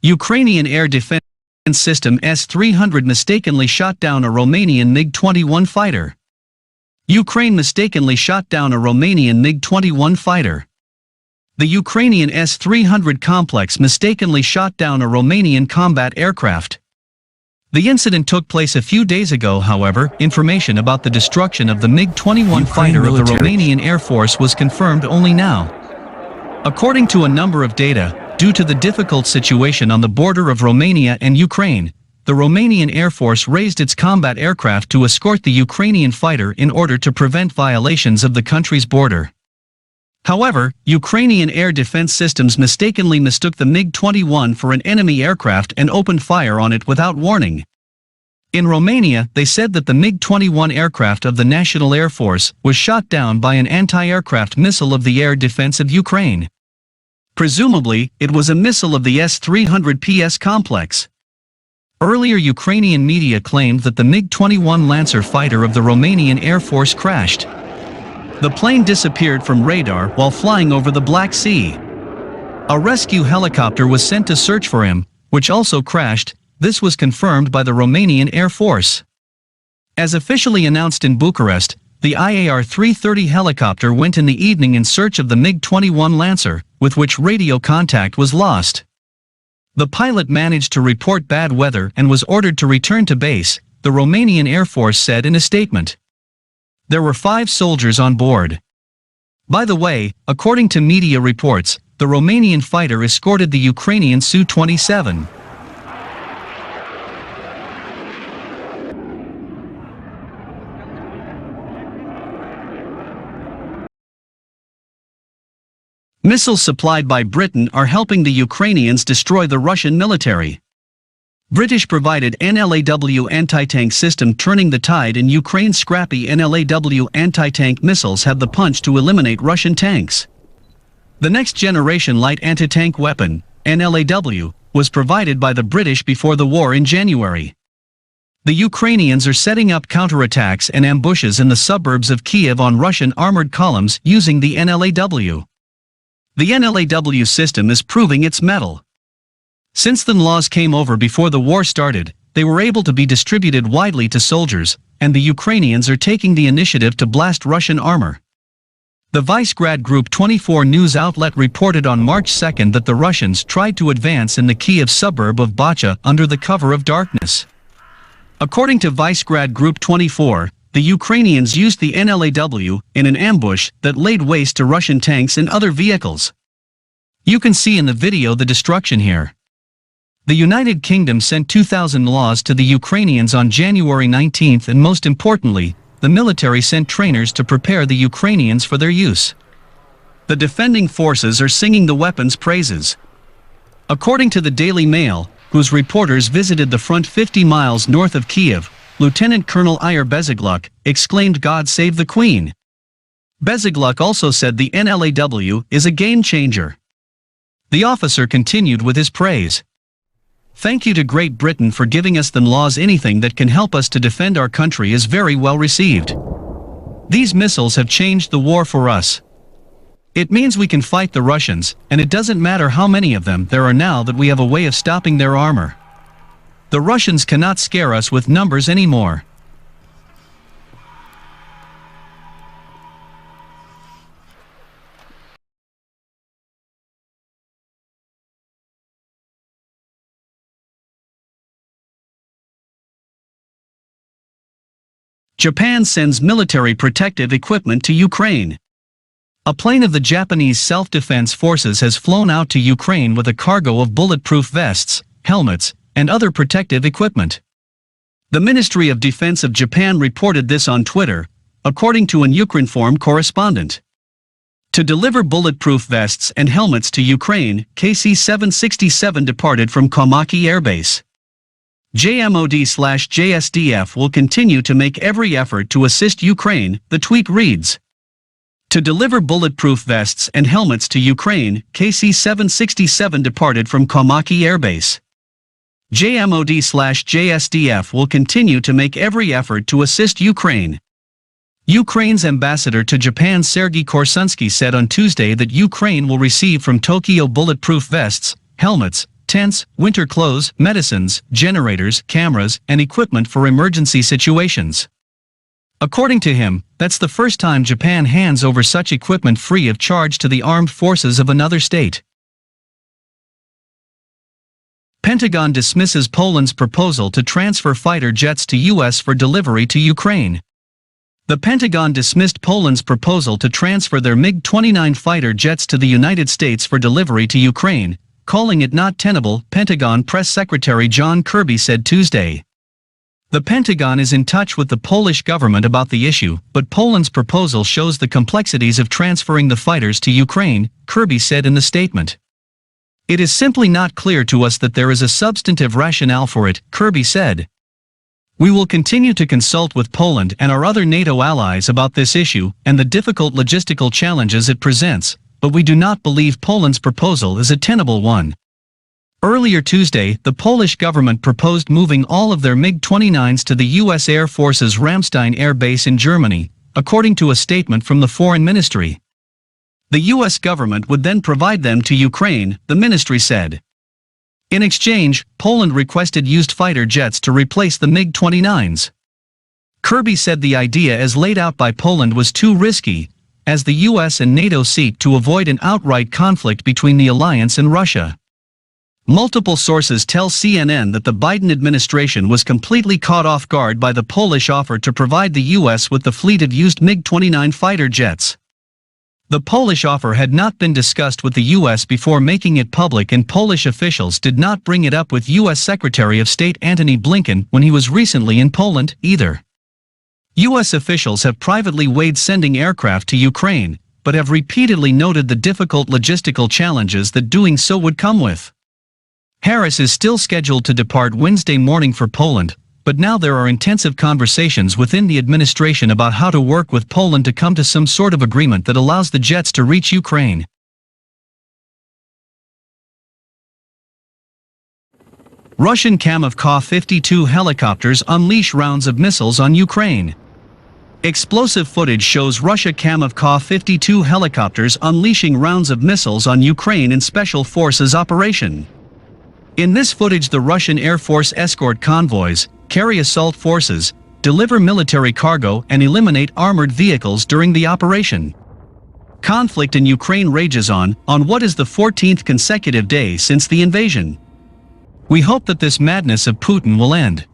Ukrainian air defense system S-300 mistakenly shot down a Romanian MiG-21 fighter. Ukraine mistakenly shot down a Romanian MiG-21 fighter. The Ukrainian S-300 complex mistakenly shot down a Romanian combat aircraft. The incident took place a few days ago. However, information about the destruction of the MiG-21 fighter of the Romanian Air Force was confirmed only now. According to a number of data, due to the difficult situation on the border of Romania and Ukraine, the Romanian Air Force raised its combat aircraft to escort the Ukrainian fighter in order to prevent violations of the country's border. However, Ukrainian air defense systems mistakenly mistook the MiG-21 for an enemy aircraft and opened fire on it without warning. In Romania, they said that the MiG-21 aircraft of the National Air Force was shot down by an anti-aircraft missile of the air defense of Ukraine. Presumably, it was a missile of the S-300 PS complex. Earlier Ukrainian media claimed that the MiG-21 Lancer fighter of the Romanian Air Force crashed. The plane disappeared from radar while flying over the Black Sea. A rescue helicopter was sent to search for him, which also crashed. This was confirmed by the Romanian Air Force. As officially announced in Bucharest, the IAR-330 helicopter went in the evening in search of the MiG-21 Lancer, with which radio contact was lost. The pilot managed to report bad weather and was ordered to return to base, the Romanian Air Force said in a statement. There were 5 soldiers on board. By the way, according to media reports, the Romanian fighter escorted the Ukrainian Su-27. Missiles supplied by Britain are helping the Ukrainians destroy the Russian military. British-provided NLAW anti-tank system turning the tide in Ukraine's scrappy NLAW anti-tank missiles have the punch to eliminate Russian tanks. The next-generation light anti-tank weapon, NLAW, was provided by the British before the war in January. The Ukrainians are setting up counterattacks and ambushes in the suburbs of Kiev on Russian armored columns using the NLAW. The NLAW system is proving its mettle. Since the laws came over before the war started, they were able to be distributed widely to soldiers, and the Ukrainians are taking the initiative to blast Russian armor. The Visegrad Group 24 news outlet reported on March 2 that the Russians tried to advance in the Kiev suburb of Bacha under the cover of darkness. According to Visegrad Group 24, the Ukrainians used the NLAW in an ambush that laid waste to Russian tanks and other vehicles. You can see in the video the destruction here. The United Kingdom sent 2,000 laws to the Ukrainians on January 19 and most importantly, the military sent trainers to prepare the Ukrainians for their use. The defending forces are singing the weapons' praises. According to the Daily Mail, whose reporters visited the front 50 miles north of Kiev, Lieutenant Colonel Ihor Bezigluk exclaimed, "God save the Queen." Bezigluk also said the NLAW is a game changer. The officer continued with his praise. "Thank you to Great Britain for giving us the laws. Anything that can help us to defend our country is very well received. These missiles have changed the war for us. It means we can fight the Russians, and it doesn't matter how many of them there are now that we have a way of stopping their armor. The Russians cannot scare us with numbers anymore." Japan sends military protective equipment to Ukraine. A plane of the Japanese self-defense forces has flown out to Ukraine with a cargo of bulletproof vests, helmets, and other protective equipment. The Ministry of Defense of Japan reported this on Twitter, according to an Ukrinform correspondent. To deliver bulletproof vests and helmets to Ukraine, KC-767 departed from Komaki Air Base. JMOD/JSDF will continue to make every effort to assist Ukraine, the tweet reads. To deliver bulletproof vests and helmets to Ukraine, KC-767 departed from Komaki Air Base. JMOD/JSDF will continue to make every effort to assist Ukraine. Ukraine's ambassador to Japan Sergei Korsunsky said on Tuesday that Ukraine will receive from Tokyo bulletproof vests, helmets, tents, winter clothes, medicines, generators, cameras, and equipment for emergency situations. According to him, that's the first time Japan hands over such equipment free of charge to the armed forces of another state. Pentagon dismisses Poland's proposal to transfer fighter jets to U.S. for delivery to Ukraine. The Pentagon dismissed Poland's proposal to transfer their MiG-21 fighter jets to the United States for delivery to Ukraine, calling it not tenable, Pentagon Press Secretary John Kirby said Tuesday. The Pentagon is in touch with the Polish government about the issue, but Poland's proposal shows the complexities of transferring the fighters to Ukraine, Kirby said in the statement. It is simply not clear to us that there is a substantive rationale for it, Kirby said. We will continue to consult with Poland and our other NATO allies about this issue and the difficult logistical challenges it presents, but we do not believe Poland's proposal is a tenable one. Earlier Tuesday, the Polish government proposed moving all of their MiG-29s to the U.S. Air Force's Ramstein Air Base in Germany, according to a statement from the Foreign Ministry. The U.S. government would then provide them to Ukraine, the ministry said. In exchange, Poland requested used fighter jets to replace the MiG-29s. Kirby said the idea as laid out by Poland was too risky, as the U.S. and NATO seek to avoid an outright conflict between the alliance and Russia. Multiple sources tell CNN that the Biden administration was completely caught off guard by the Polish offer to provide the U.S. with the fleet of used MiG-29 fighter jets. The Polish offer had not been discussed with the U.S. before making it public, and Polish officials did not bring it up with U.S. Secretary of State Antony Blinken when he was recently in Poland, either. U.S. officials have privately weighed sending aircraft to Ukraine, but have repeatedly noted the difficult logistical challenges that doing so would come with. Harris is still scheduled to depart Wednesday morning for Poland, but now there are intensive conversations within the administration about how to work with Poland to come to some sort of agreement that allows the jets to reach Ukraine. Russian Kamov Ka-52 helicopters unleash rounds of missiles on Ukraine. Explosive footage shows Russia Kamov Ka-52 helicopters unleashing rounds of missiles on Ukraine in Special Forces operation. In this footage, the Russian Air Force escort convoys, carry assault forces, deliver military cargo, and eliminate armored vehicles during the operation. Conflict in Ukraine rages on what is the 14th consecutive day since the invasion. We hope that this madness of Putin will end.